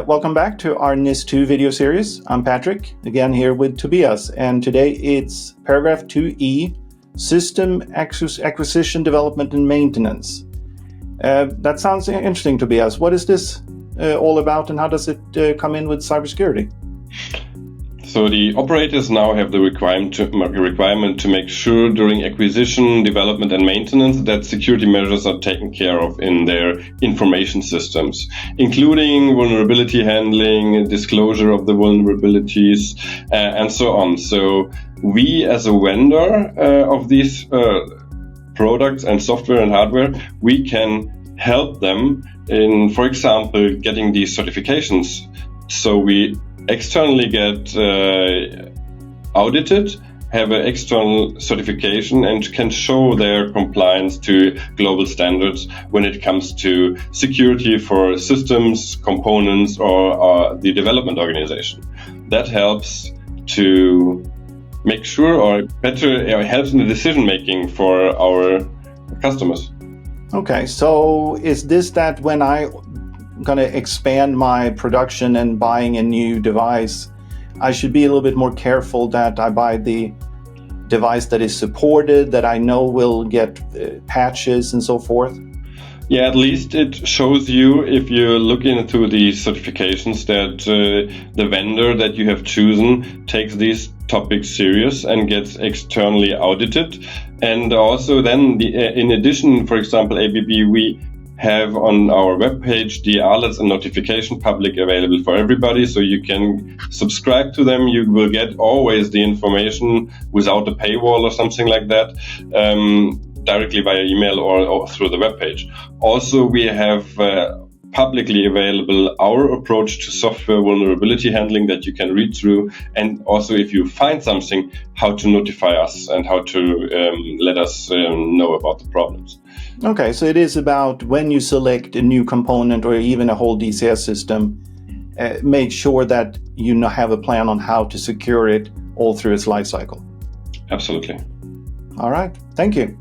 Welcome back to our NIS2 video series. I'm Patrick, again here with Tobias, and today it's paragraph 2E, System Acquisition, Development and Maintenance. That sounds interesting, Tobias. What is this all about, and how does it come in with cybersecurity? So the operators now have the requirement to make sure during acquisition, development and maintenance that security measures are taken care of in their information systems, including vulnerability handling, disclosure of the vulnerabilities, and so on. So we as a vendor of these products and software and hardware, we can help them in, for example, getting these certifications. So we externally get audited, have an external certification, and can show their compliance to global standards when it comes to security for systems, components, or the development organization. That helps to make sure, or better, helps in the decision making for our customers. Okay, so is this that when I'm going to expand my production and buying a new device, I should be a little bit more careful that I buy the device that is supported, that I know will get patches and so forth? Yeah, at least it shows you, if you look into the certifications, that the vendor that you have chosen takes these topics serious and gets externally audited. And also then, in addition, for example, ABB, we have on our webpage the alerts and notification public available for everybody, so you can subscribe to them. You will get always the information without a paywall or something like that, directly via email or through the webpage. Also, we have publicly available our approach to software vulnerability handling that you can read through, and also if you find something, how to notify us and how to let us know about the problems. Okay, so it is about when you select a new component or even a whole DCS system, make sure that you have a plan on how to secure it all through its life cycle. Absolutely. All right, thank you.